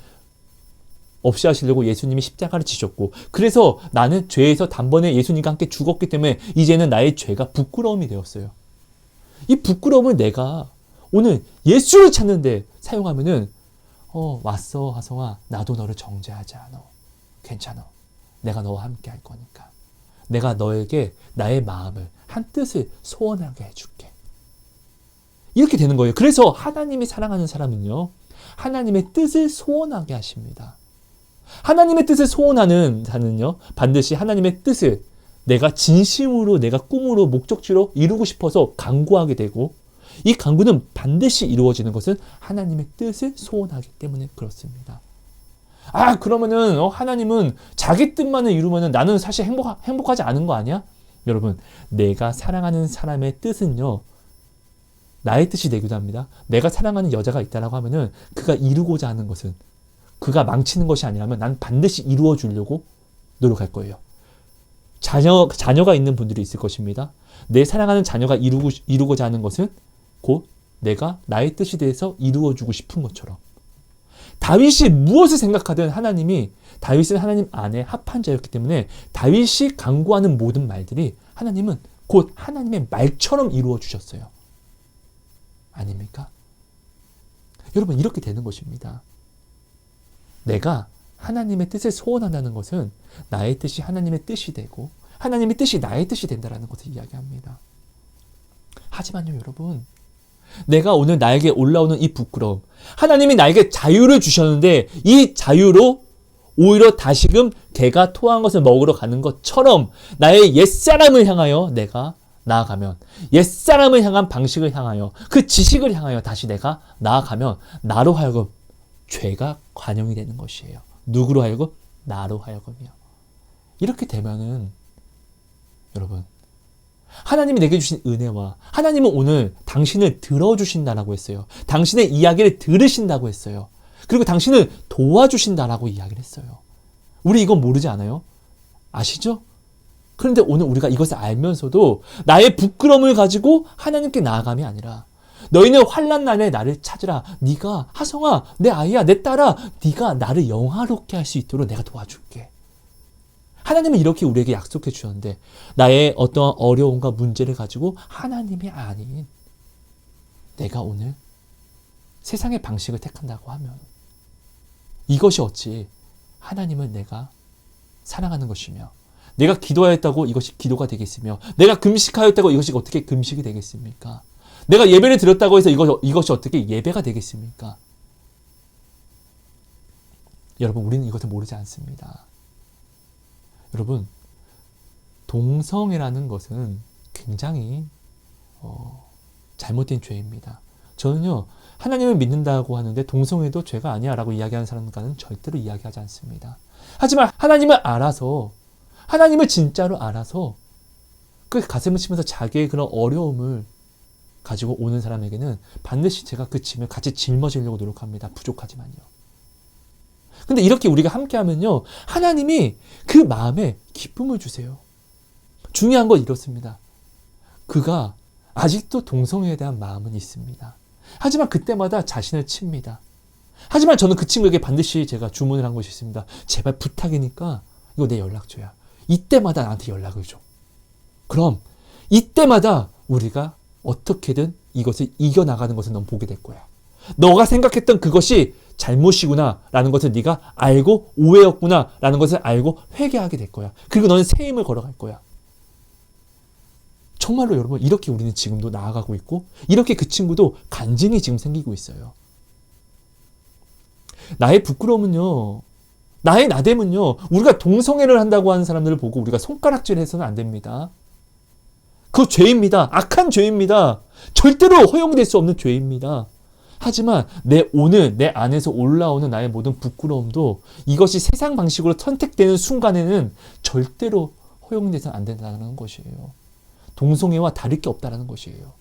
없이 하시려고 예수님이 십자가를 지셨고, 그래서 나는 죄에서 단번에 예수님과 함께 죽었기 때문에 이제는 나의 죄가 부끄러움이 되었어요. 이 부끄러움을 내가 오늘 예수를 찾는데 사용하면은 왔어, 하성아. 나도 너를 정죄하지 않아. 괜찮아. 내가 너와 함께 할 거니까. 내가 너에게 나의 마음을, 한 뜻을 소원하게 해줄게. 이렇게 되는 거예요. 그래서 하나님이 사랑하는 사람은요, 하나님의 뜻을 소원하게 하십니다. 하나님의 뜻을 소원하는 자는요, 반드시 하나님의 뜻을 내가 진심으로, 내가 꿈으로, 목적지로 이루고 싶어서 간구하게 되고, 이 간구는 반드시 이루어지는 것은 하나님의 뜻을 소원하기 때문에 그렇습니다. 그러면은 하나님은 자기 뜻만을 이루면은 나는 사실 행복하지 않은 거 아니야? 여러분, 내가 사랑하는 사람의 뜻은요, 나의 뜻이 되기도 합니다. 내가 사랑하는 여자가 있다라고 하면은 그가 이루고자 하는 것은, 그가 망치는 것이 아니라면 난 반드시 이루어 주려고 노력할 거예요. 자녀가 있는 분들이 있을 것입니다. 내 사랑하는 자녀가 이루고자 하는 것은 곧 내가 나의 뜻에 대해서 이루어 주고 싶은 것처럼, 다윗이 무엇을 생각하든 다윗은 하나님 안에 합한 자였기 때문에 다윗이 간구하는 모든 말들이 하나님은 곧 하나님의 말처럼 이루어 주셨어요. 아닙니까? 여러분, 이렇게 되는 것입니다. 내가 하나님의 뜻을 소원한다는 것은 나의 뜻이 하나님의 뜻이 되고 하나님의 뜻이 나의 뜻이 된다는 것을 이야기합니다. 하지만요, 여러분, 내가 오늘 나에게 올라오는 이 부끄러움, 하나님이 나에게 자유를 주셨는데 이 자유로 오히려 다시금 개가 토한 것을 먹으러 가는 것처럼 나의 옛사람을 향하여 내가 나아가면, 옛사람을 향한 방식을 향하여, 그 지식을 향하여 다시 내가 나아가면 나로 하여금 죄가 관용이 되는 것이에요. 누구로 하여금? 나로 하여금이요. 이렇게 되면은 여러분, 하나님이 내게 주신 은혜와, 하나님은 오늘 당신을 들어주신다라고 했어요. 당신의 이야기를 들으신다고 했어요. 그리고 당신을 도와주신다라고 이야기를 했어요. 우리 이건 모르지 않아요? 아시죠? 그런데 오늘 우리가 이것을 알면서도 나의 부끄러움을 가지고 하나님께 나아감이 아니라, 너희는 환난 날에 나를 찾으라. 네가, 하성아, 내 아이야, 내 딸아, 네가 나를 영화롭게 할 수 있도록 내가 도와줄게. 하나님은 이렇게 우리에게 약속해 주셨는데, 나의 어떠한 어려움과 문제를 가지고 하나님이 아닌 내가 오늘 세상의 방식을 택한다고 하면, 이것이 어찌 하나님을 내가 사랑하는 것이며, 내가 기도하였다고 이것이 기도가 되겠으며, 내가 금식하였다고 이것이 어떻게 금식이 되겠습니까? 내가 예배를 드렸다고 해서 이것이 어떻게 예배가 되겠습니까? 여러분, 우리는 이것을 모르지 않습니다. 여러분, 동성애라는 것은 굉장히 잘못된 죄입니다. 저는요, 하나님을 믿는다고 하는데 동성애도 죄가 아니야 라고 이야기하는 사람과는 절대로 이야기하지 않습니다. 하지만 하나님을 진짜로 알아서 그 가슴을 치면서 자기의 그런 어려움을 가지고 오는 사람에게는 반드시 제가 그 짐을 같이 짊어지려고 노력합니다. 부족하지만요. 근데 이렇게 우리가 함께 하면요, 하나님이 그 마음에 기쁨을 주세요. 중요한 건 이렇습니다. 그가 아직도 동성애에 대한 마음은 있습니다. 하지만 그때마다 자신을 칩니다. 하지만 저는 그 친구에게 반드시 제가 주문을 한 것이 있습니다. 제발 부탁이니까 이거 내 연락처야. 이때마다 나한테 연락을 줘. 그럼 이때마다 우리가 어떻게든 이것을 이겨나가는 것을 넌 보게 될 거야. 너가 생각했던 그것이 잘못이구나 라는 것을 네가 알고, 오해였구나 라는 것을 알고 회개하게 될 거야. 그리고 너는 새 힘을 걸어갈 거야. 정말로 여러분, 이렇게 우리는 지금도 나아가고 있고, 이렇게 그 친구도 간증이 지금 생기고 있어요. 나의 부끄러움은요, 나의 나됨은요, 우리가 동성애를 한다고 하는 사람들을 보고 우리가 손가락질해서는 안 됩니다. 그 죄입니다. 악한 죄입니다. 절대로 허용될 수 없는 죄입니다. 하지만 오늘 내 안에서 올라오는 나의 모든 부끄러움도 이것이 세상 방식으로 선택되는 순간에는 절대로 허용돼서는 안 된다는 것이에요. 동성애와 다를 게 없다는 것이에요.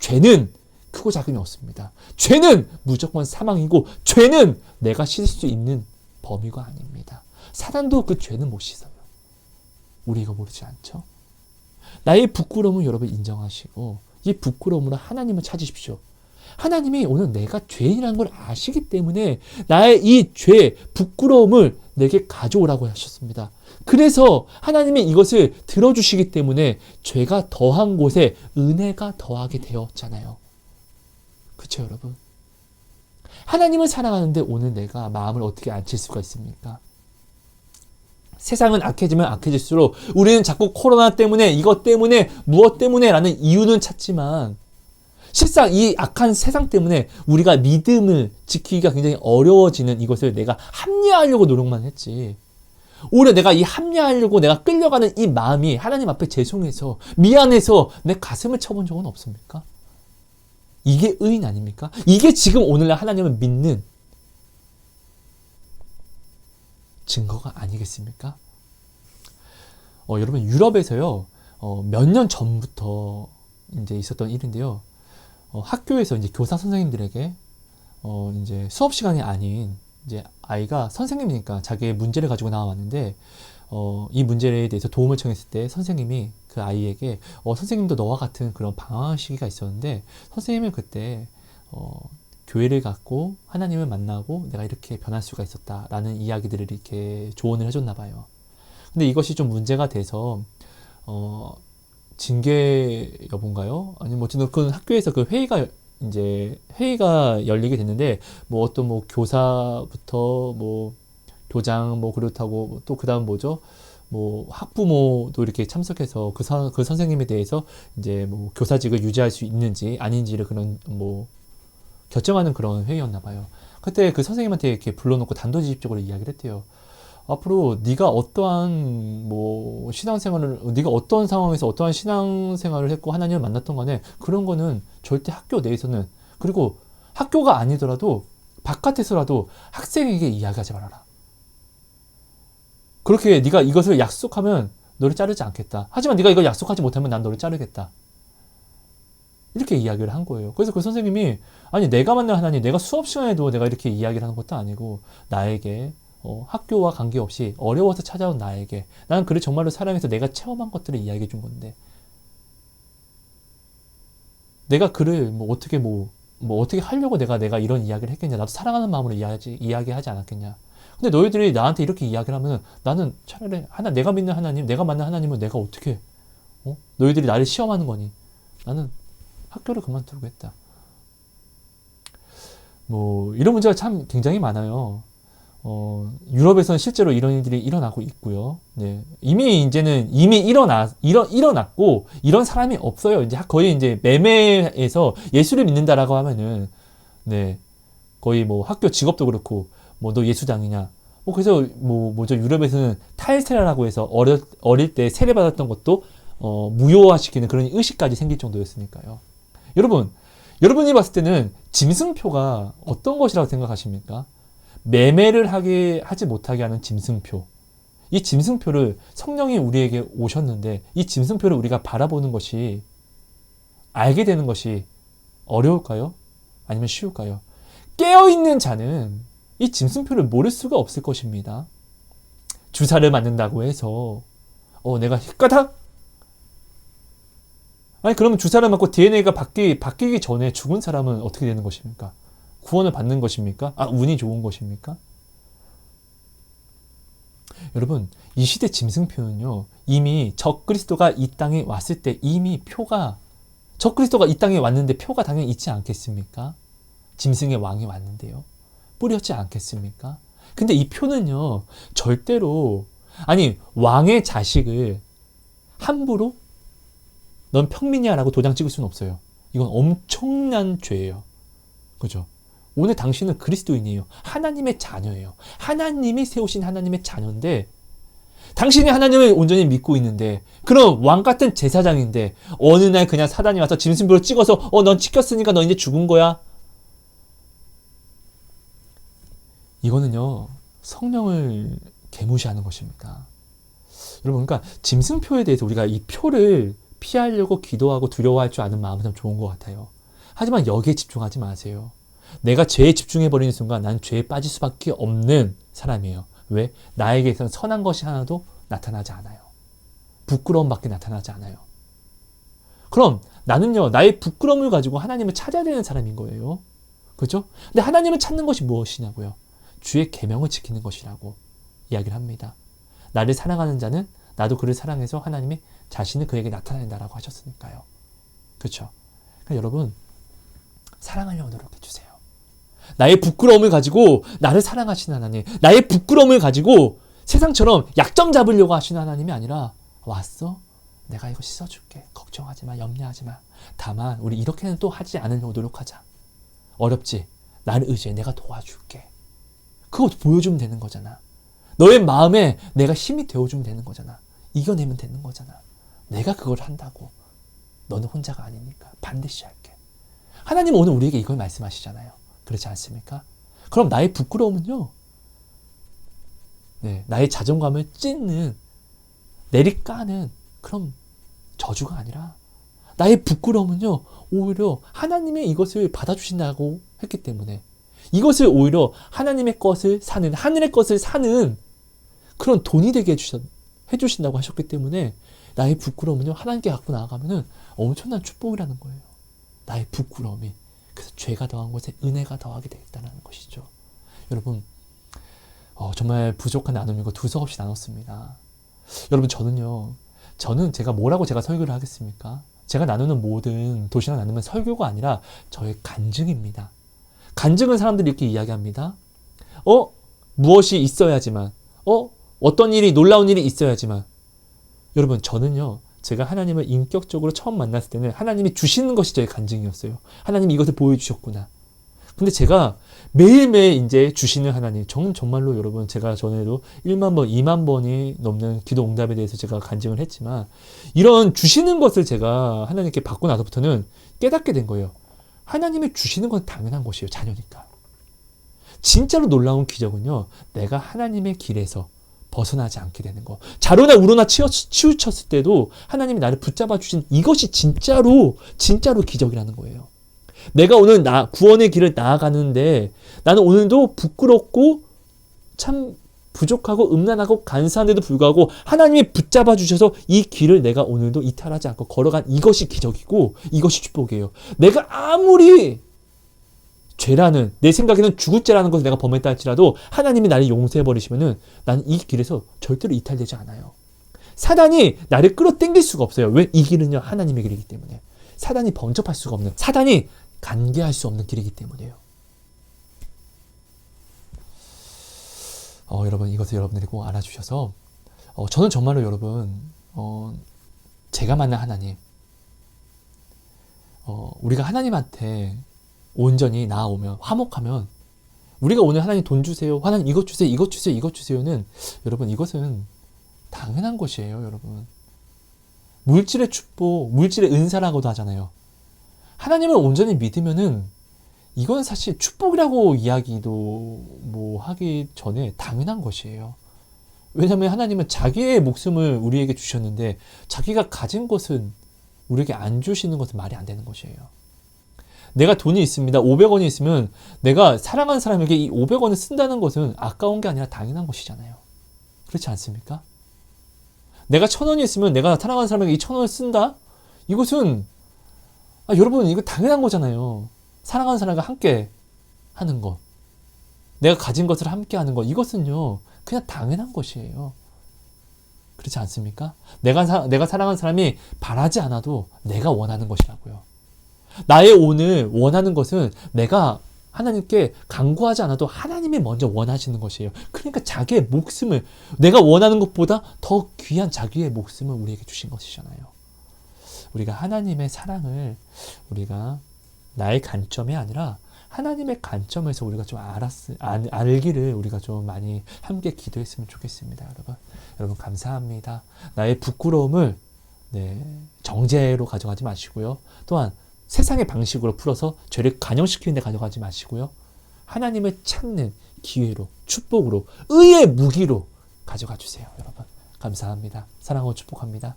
죄는 크고 작음이 없습니다. 죄는 무조건 사망이고, 죄는 내가 씻을 수 있는 범위가 아닙니다. 사단도 그 죄는 못 씻어요. 우리 이거 모르지 않죠? 나의 부끄러움을 여러분 인정하시고, 이 부끄러움으로 하나님을 찾으십시오. 하나님이 오늘 내가 죄인이라는 걸 아시기 때문에 나의 이 죄, 부끄러움을 내게 가져오라고 하셨습니다. 그래서 하나님이 이것을 들어주시기 때문에 죄가 더한 곳에 은혜가 더하게 되었잖아요. 그렇죠, 여러분? 하나님을 사랑하는데 오늘 내가 마음을 어떻게 안칠 수가 있습니까? 세상은 악해지면 악해질수록 우리는 자꾸 코로나 때문에, 이것 때문에, 무엇 때문에 라는 이유는 찾지만 실상 이 악한 세상 때문에 우리가 믿음을 지키기가 굉장히 어려워지는 이것을 내가 합리화하려고 노력만 했지. 오히려 내가 이 합리화하려고 내가 끌려가는 이 마음이 하나님 앞에 죄송해서, 미안해서 내 가슴을 쳐본 적은 없습니까? 이게 의인 아닙니까? 이게 지금 오늘날 하나님을 믿는 증거가 아니겠습니까? 여러분, 유럽에서요, 몇 년 전부터 이제 있었던 일인데요. 학교에서 이제 교사 선생님들에게, 이제 수업 시간이 아닌, 이제 아이가 선생님이니까 자기의 문제를 가지고 나왔는데, 이 문제에 대해서 도움을 청했을 때 선생님이 그 아이에게, 선생님도 너와 같은 그런 방황 시기가 있었는데, 선생님은 그때, 교회를 갖고 하나님을 만나고 내가 이렇게 변할 수가 있었다라는 이야기들을 이렇게 조언을 해줬나 봐요. 근데 이것이 좀 문제가 돼서 징계 여부인가요? 아니면 어쨌든 그 학교에서 그 회의가 열리게 됐는데, 뭐 어떤 뭐 교사부터 뭐 교장 뭐 그렇다고 또 그다음 뭐죠? 뭐 학부모도 이렇게 참석해서 그 선생님에 대해서 이제 뭐 교사직을 유지할 수 있는지 아닌지를 그런 뭐 결정하는 그런 회의였나 봐요. 그때 그 선생님한테 이렇게 불러놓고 단도직입적으로 이야기를 했대요. 앞으로 네가 어떠한 뭐 네가 어떤 상황에서 어떠한 신앙생활을 했고 하나님을 만났던 간에 그런 거는 절대 학교 내에서는, 그리고 학교가 아니더라도 바깥에서라도 학생에게 이야기하지 말아라. 그렇게 네가 이것을 약속하면 너를 자르지 않겠다. 하지만 네가 이걸 약속하지 못하면 난 너를 자르겠다. 이렇게 이야기를 한 거예요. 그래서 그 선생님이, 아니 내가 만난 하나님, 내가 수업 시간에도 내가 이렇게 이야기를 하는 것도 아니고 나에게 학교와 관계없이 어려워서 찾아온 나에게 나는 그를 정말로 사랑해서 내가 체험한 것들을 이야기해 준 건데, 내가 그를 어떻게 하려고 내가 이런 이야기를 했겠냐. 나도 사랑하는 마음으로 이야기하지 않았겠냐. 근데 너희들이 나한테 이렇게 이야기를 하면 나는 차라리 내가 믿는 하나님, 내가 만난 하나님을 내가 어떻게, 너희들이 나를 시험하는 거니. 나는 학교를 그만두고 했다. 뭐 이런 문제가 참 굉장히 많아요. 유럽에서는 실제로 이런 일들이 일어나고 있고요. 네. 이미 일어났고, 이런 사람이 없어요. 이제 거의 이제 매매에서 예수를 믿는다라고 하면은, 네. 거의 뭐 학교 직업도 그렇고, 뭐 너 예수장이냐. 뭐 그래서 뭐죠. 유럽에서는 탈세라라고 해서 어릴 때 세례받았던 것도, 무효화시키는 그런 의식까지 생길 정도였으니까요. 여러분이 봤을 때는 짐승표가 어떤 것이라고 생각하십니까? 매매를 하지 못하게 하는 짐승표. 이 짐승표를 성령이 우리에게 오셨는데 이 짐승표를 우리가 바라보는 것이, 알게 되는 것이 어려울까요? 아니면 쉬울까요? 깨어있는 자는 이 짐승표를 모를 수가 없을 것입니다. 주사를 맞는다고 해서 내가 까닥? 아니 그러면 주사를 맞고 DNA가 바뀌기 전에 죽은 사람은 어떻게 되는 것입니까? 구원을 받는 것입니까? 운이 좋은 것입니까? 여러분, 이 시대 짐승표는요, 이미 적그리스도가 이 땅에 왔을 때 이미 적그리스도가 이 땅에 왔는데 표가 당연히 있지 않겠습니까? 짐승의 왕이 왔는데요. 뿌렸지 않겠습니까? 근데 이 표는요, 절대로, 왕의 자식을 함부로 넌 평민이야 라고 도장 찍을 수는 없어요. 이건 엄청난 죄예요. 그죠? 오늘 당신은 그리스도인이에요. 하나님의 자녀예요. 하나님이 세우신 하나님의 자녀인데, 당신이 하나님을 온전히 믿고 있는데, 그럼 왕 같은 제사장인데 어느 날 그냥 사단이 와서 짐승표를 찍어서 넌 찍혔으니까 너 이제 죽은 거야. 이거는요, 성령을 계무시하는 것입니다. 여러분, 그러니까 짐승표에 대해서 우리가 이 표를 피하려고 기도하고 두려워할 줄 아는 마음은 참 좋은 것 같아요. 하지만 여기에 집중하지 마세요. 내가 죄에 집중해버리는 순간 난 죄에 빠질 수밖에 없는 사람이에요. 왜? 나에게선 선한 것이 하나도 나타나지 않아요. 부끄러움밖에 나타나지 않아요. 그럼 나는요, 나의 부끄러움을 가지고 하나님을 찾아야 되는 사람인 거예요. 그렇죠? 근데 하나님을 찾는 것이 무엇이냐고요? 주의 계명을 지키는 것이라고 이야기를 합니다. 나를 사랑하는 자는 나도 그를 사랑해서 하나님이 자신을 그에게 나타낸다라고 하셨으니까요. 그렇죠? 그러니까 여러분, 사랑하려고 노력해 주세요. 나의 부끄러움을 가지고 나를 사랑하시는 하나님, 나의 부끄러움을 가지고 세상처럼 약점 잡으려고 하시는 하나님이 아니라, 왔어? 내가 이거 씻어줄게. 걱정하지 마. 염려하지 마. 다만 우리 이렇게는 또 하지 않으려고 노력하자. 어렵지? 나를 의지해. 내가 도와줄게. 그거 보여주면 되는 거잖아. 너의 마음에 내가 힘이 되어주면 되는 거잖아. 이겨내면 되는 거잖아. 내가 그걸 한다고. 너는 혼자가 아니니까 반드시 할게. 하나님은 오늘 우리에게 이걸 말씀하시잖아요. 그렇지 않습니까? 그럼 나의 부끄러움은요, 네, 나의 자존감을 찢는, 내리까는 그런 저주가 아니라, 나의 부끄러움은요, 오히려 하나님의 이것을 받아주신다고 했기 때문에, 이것을 오히려 하나님의 것을 사는, 하늘의 것을 사는 그런 돈이 되게 해주신다고 하셨기 때문에, 나의 부끄러움은요, 하나님께 갖고 나아가면은 엄청난 축복이라는 거예요. 나의 부끄러움이. 그래서 죄가 더한 곳에 은혜가 더하게 되겠다는 것이죠. 여러분, 정말 부족한 나눔이고 두서없이 나눴습니다. 여러분, 저는 제가 뭐라고 제가 설교를 하겠습니까? 제가 나누는 모든 도시락 나누면 설교가 아니라 저의 간증입니다. 간증은 사람들이 이렇게 이야기합니다. 무엇이 있어야지만, 어떤 일이, 놀라운 일이 있어야지만. 여러분, 저는요, 제가 하나님을 인격적으로 처음 만났을 때는 하나님이 주시는 것이 저의 간증이었어요. 하나님이 이것을 보여주셨구나. 근데 제가 매일매일 이제 주시는 하나님, 정말로 여러분, 제가 전에도 1만 번, 2만 번이 넘는 기도 응답에 대해서 제가 간증을 했지만, 이런 주시는 것을 제가 하나님께 받고 나서부터는 깨닫게 된 거예요. 하나님이 주시는 건 당연한 것이에요. 자녀니까. 진짜로 놀라운 기적은요, 내가 하나님의 길에서 벗어나지 않게 되는 거. 자로나 우로나 치우쳤을 때도 하나님이 나를 붙잡아 주신 이것이 진짜로 기적이라는 거예요. 내가 오늘 구원의 길을 나아가는데 나는 오늘도 부끄럽고 참 부족하고 음란하고 간사한데도 불구하고 하나님이 붙잡아 주셔서 이 길을 내가 오늘도 이탈하지 않고 걸어간 이것이 기적이고 이것이 축복이에요. 내가 아무리 죄라는, 내 생각에는 죽을 죄라는 것을 내가 범했다 할지라도 하나님이 나를 용서해버리시면은 나는 이 길에서 절대로 이탈되지 않아요. 사단이 나를 끌어당길 수가 없어요. 왜? 이 길은요, 하나님의 길이기 때문에. 사단이 번접할 수가 없는, 사단이 간계할 수 없는 길이기 때문이에요. 여러분, 이것을 여러분들이 꼭 알아주셔서, 저는 정말로 여러분, 제가 만난 하나님, 우리가 하나님한테 온전히 나아오면, 화목하면, 우리가 오늘 하나님 돈 주세요, 하나님 이것 주세요, 이것 주세요, 이것 주세요는, 여러분, 이것은 당연한 것이에요, 여러분. 물질의 축복, 물질의 은사라고도 하잖아요. 하나님을 온전히 믿으면은, 이건 사실 축복이라고 이야기도 하기 전에 당연한 것이에요. 왜냐하면 하나님은 자기의 목숨을 우리에게 주셨는데, 자기가 가진 것은 우리에게 안 주시는 것은 말이 안 되는 것이에요. 내가 돈이 있습니다. 500원이 있으면 내가 사랑하는 사람에게 이 500원을 쓴다는 것은 아까운 게 아니라 당연한 것이잖아요. 그렇지 않습니까? 내가 1000원이 있으면 내가 사랑하는 사람에게 이 1000원을 쓴다? 이것은 여러분, 이거 당연한 거잖아요. 사랑하는 사람과 함께 하는 것, 내가 가진 것을 함께 하는 것, 이것은요 그냥 당연한 것이에요. 그렇지 않습니까? 내가 사랑하는 사람이 바라지 않아도 내가 원하는 것이라고요. 나의 오늘 원하는 것은 내가 하나님께 간구하지 않아도 하나님이 먼저 원하시는 것이에요. 그러니까 자기의 목숨을, 내가 원하는 것보다 더 귀한 자기의 목숨을 우리에게 주신 것이잖아요. 우리가 하나님의 사랑을 우리가 나의 관점이 아니라 하나님의 관점에서 우리가 좀 알기를 우리가 좀 많이 함께 기도했으면 좋겠습니다. 여러분 감사합니다. 나의 부끄러움을 정죄로 가져가지 마시고요. 또한 세상의 방식으로 풀어서 죄를 관영시키는 데 가져가지 마시고요. 하나님을 찾는 기회로, 축복으로, 의의 무기로 가져가 주세요. 여러분 감사합니다. 사랑하고 축복합니다.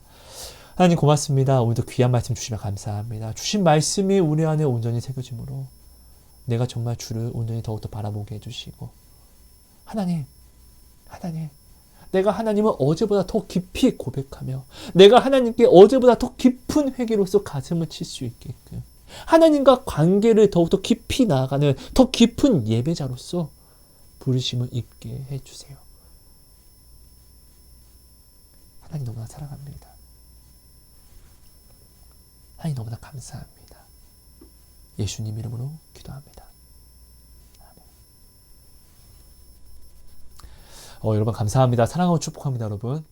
하나님 고맙습니다. 오늘도 귀한 말씀 주시면 감사합니다. 주신 말씀이 우리 안에 온전히 새겨짐으로 내가 정말 주를 온전히 더욱더 바라보게 해주시고, 하나님 내가 하나님을 어제보다 더 깊이 고백하며 내가 하나님께 어제보다 더 깊은 회개로서 가슴을 칠 수 있게끔 하나님과 관계를 더욱더 깊이 나아가는 더 깊은 예배자로서 부르심을 입게 해주세요. 하나님 너무나 사랑합니다. 하나님 너무나 감사합니다. 예수님 이름으로 기도합니다. 여러분 감사합니다. 사랑하고 축복합니다, 여러분.